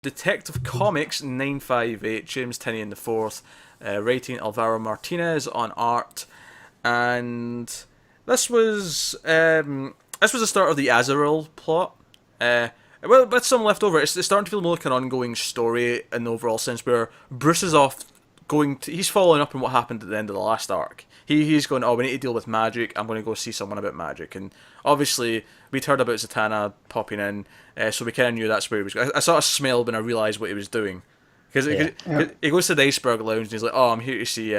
Detective Comics 958, James Tynion the fourth, writing Alvaro Martinez on art, and this was the start of the Azrael plot. Well, with some left over, it's starting to feel more like an ongoing story in the overall sense, where Bruce is off he's following up on what happened at the end of the last arc. He's going, oh, we need to deal with magic. I'm going to go see someone about magic. And obviously, we'd heard about Zatanna popping in, so we kind of knew that's where he was going. I sort of smelled when I realised what he was doing. Because he goes to the Iceberg Lounge and he's like, oh, I'm here to see,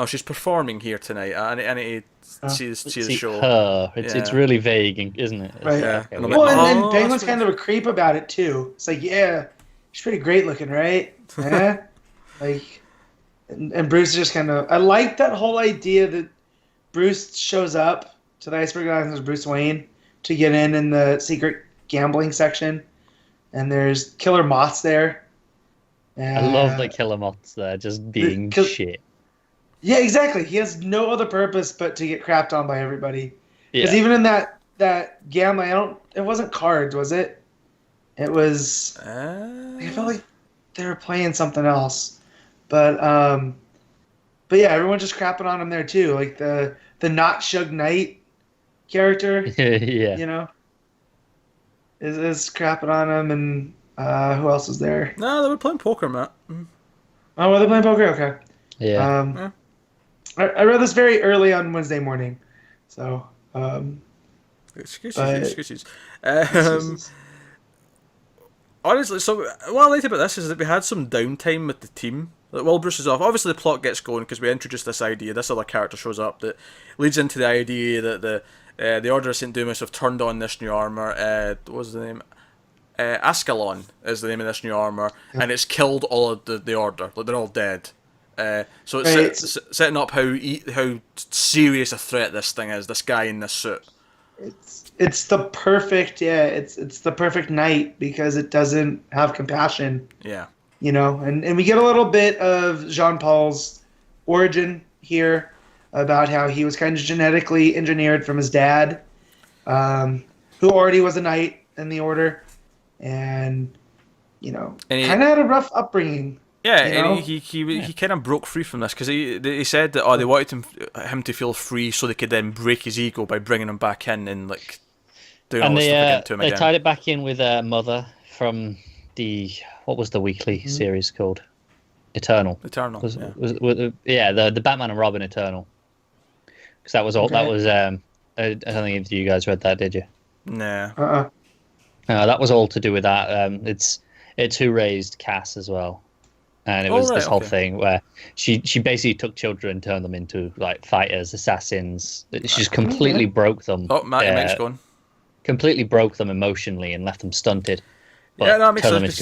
she's performing here tonight. I need to see the show. Her. It's really vague, isn't it? Right. Yeah. And then Penguin's kind of a creep about it, too. It's like, yeah, she's pretty great looking, right? Yeah. And Bruce is just kind of... I like that whole idea that Bruce shows up to the Iceberg Islands as Bruce Wayne to get in the secret gambling section. And there's killer moths there. I love the killer moths there, just being shit. Yeah, exactly. He has no other purpose but to get crapped on by everybody. Because even in that gambling, it wasn't cards, was it? It was... I felt like they were playing something else. But yeah, everyone's just crapping on him there too. Like the not Suge Knight character, yeah, you know, is crapping on him. And who else is there? No, they were playing poker, Matt. Oh, were they playing poker? Okay. Yeah. I read this very early on Wednesday morning, so excuses. Honestly, so what I liked about this is that we had some downtime with the team. Like, while Bruce is off, obviously the plot gets going because we introduced this idea. This other character shows up that leads into the idea that the Order of St. Dumas have turned on this new armor. What was the name? Ascalon is the name of this new armor, and it's killed all of the Order. Like, they're all dead. So it's setting up how serious a threat this thing is. This guy in this suit. It's the perfect it's the perfect night because it doesn't have compassion. Yeah. You know, and we get a little bit of Jean-Paul's origin here about how he was kind of genetically engineered from his dad, who already was a knight in the Order, and, you know, kind of had a rough upbringing. Yeah, you know? and he kind of broke free from this because he said that they wanted him to feel free so they could then break his ego by bringing him back in and like doing all this stuff again to him again. They tied it back in with Mother from what was the weekly series called? Eternal. Eternal. The Batman and Robin Eternal. Because that was all. Okay. That was I don't think if you guys read that, did you? Nah. That was all to do with that. It's who raised Cass as well. And it was this whole thing where she basically took children and turned them into like fighters, assassins. She just completely broke them. Oh, Matt, your mic's gone. Completely broke them emotionally and left them stunted. Yeah, that makes sense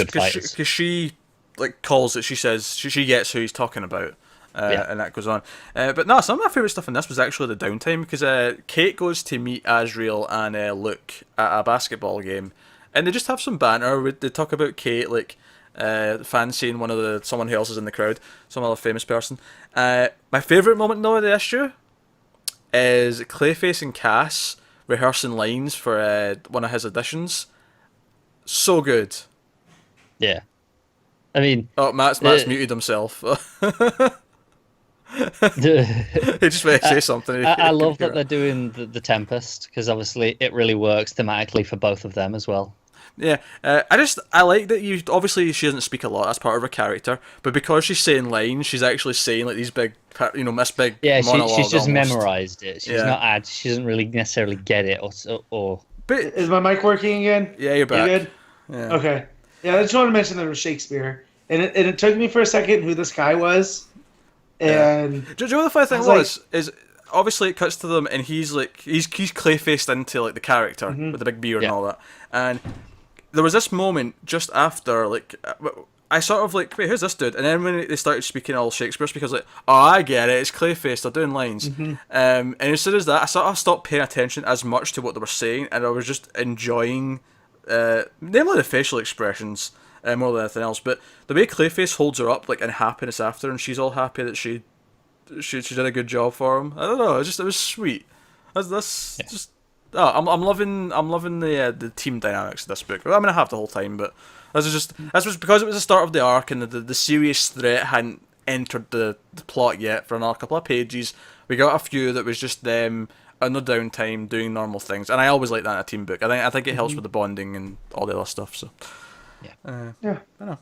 because she like calls it. She says she gets who he's talking about, and that goes on. But no, some of my favorite stuff in this was actually the downtime because Kate goes to meet Azrael and Luke at a basketball game, and they just have some banter. They talk about Kate like fancying someone who else is in the crowd, some other famous person. My favorite moment though of the issue is Clayface and Cass rehearsing lines for one of his auditions. So good. Yeah. I mean... Oh, Matt's muted himself. He just may say something. I love that they're doing the Tempest, because obviously it really works thematically for both of them as well. Yeah, I like that obviously she doesn't speak a lot, that's part of her character, but because she's saying lines, she's actually saying like these big, this big monologue. She's just almost memorized it. She doesn't really necessarily get it or... But is my mic working again? Yeah, you're back. You good? Yeah. Okay. Yeah, I just wanted to mention that it was Shakespeare, and it took me for a second who this guy was, and do you know what the funny thing was? Is obviously it cuts to them, and he's clay-faced into like the character with the big beard and all that, and there was this moment just after like. I sort of like, wait, who's this dude? And then when they started speaking all Shakespeare speak, I was like, oh, I get it, it's Clayface, they're doing lines. And as soon as that, I sort of stopped paying attention as much to what they were saying, and I was just enjoying, namely the facial expressions more than anything else. But the way Clayface holds her up like in happiness after, and she's all happy that she did a good job for him. I don't know, it was sweet. That's I'm loving the team dynamics of this book. I mean, I have the whole time, but this was because it was the start of the arc and the serious threat hadn't entered the plot yet for another couple of pages. We got a few that was just them on their downtime doing normal things, and I always like that in a team book. I think it helps with the bonding and all the other stuff. So yeah, I know.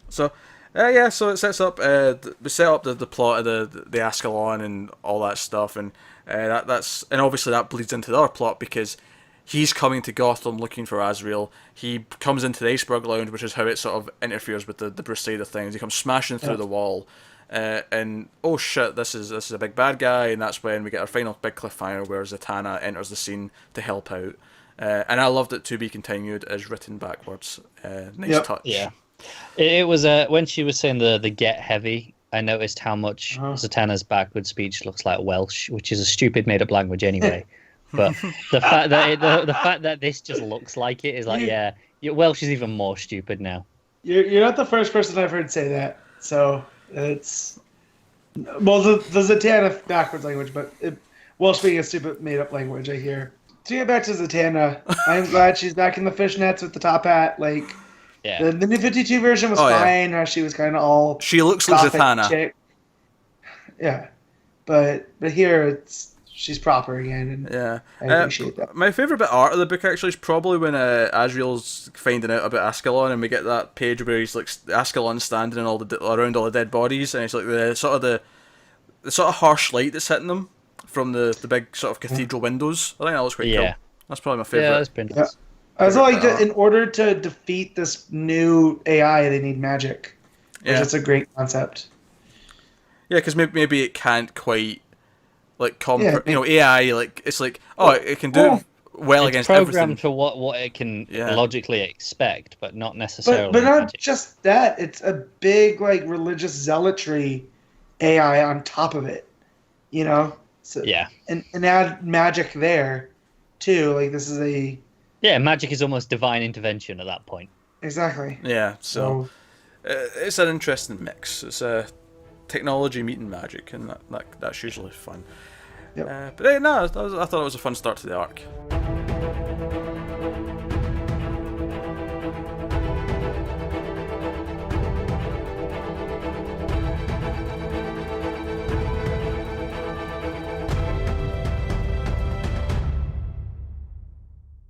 So so it sets up we set up the plot of the Ascalon and all that stuff, and that's obviously that bleeds into the other plot because he's coming to Gotham looking for Azrael. He comes into the Iceberg Lounge, which is how it sort of interferes with the Bruce side of things. He comes smashing through the wall, and oh shit, this is a big bad guy, and that's when we get our final big cliffhanger where Zatanna enters the scene to help out. And I loved it. To be continued as written backwards. Nice touch. Yeah, it was when she was saying the get heavy. I noticed how much Zatanna's backward speech looks like Welsh, which is a stupid made up language anyway. But the fact that the fact that this just looks like it is like, Welsh is even more stupid now. You're not the first person I've heard say that. So it's the Zatanna backwards language, but Welsh being a stupid made up language, I hear. To get back to Zatanna, I'm glad she's back in the fishnets with the top hat. Like the New 52 version was fine. How she was kind of all she looks like Zatanna. Chick. Yeah, but here she's proper again, and I appreciate that. My favourite bit of art of the book actually is probably when Azrael's finding out about Ascalon, and we get that page where he's like Ascalon standing in around all the dead bodies, and it's like the sort of harsh light that's hitting them from the big sort of cathedral windows. I think that looks quite cool. That's probably my favourite. Yeah, that's pretty nice. I was like, in order to defeat this new AI, they need magic, which is a great concept. Yeah, because maybe it can't quite like AI, like it's like it can do well against everything. It's programmed for what it can logically expect, but not necessarily. But not just that. It's a big like religious zealotry AI on top of it, you know. So, and add magic there too. Like this is magic is almost divine intervention at that point. Exactly. Yeah. So it's an interesting mix. It's a technology meeting magic, and that's usually fun. Yep. But I thought it was a fun start to the arc.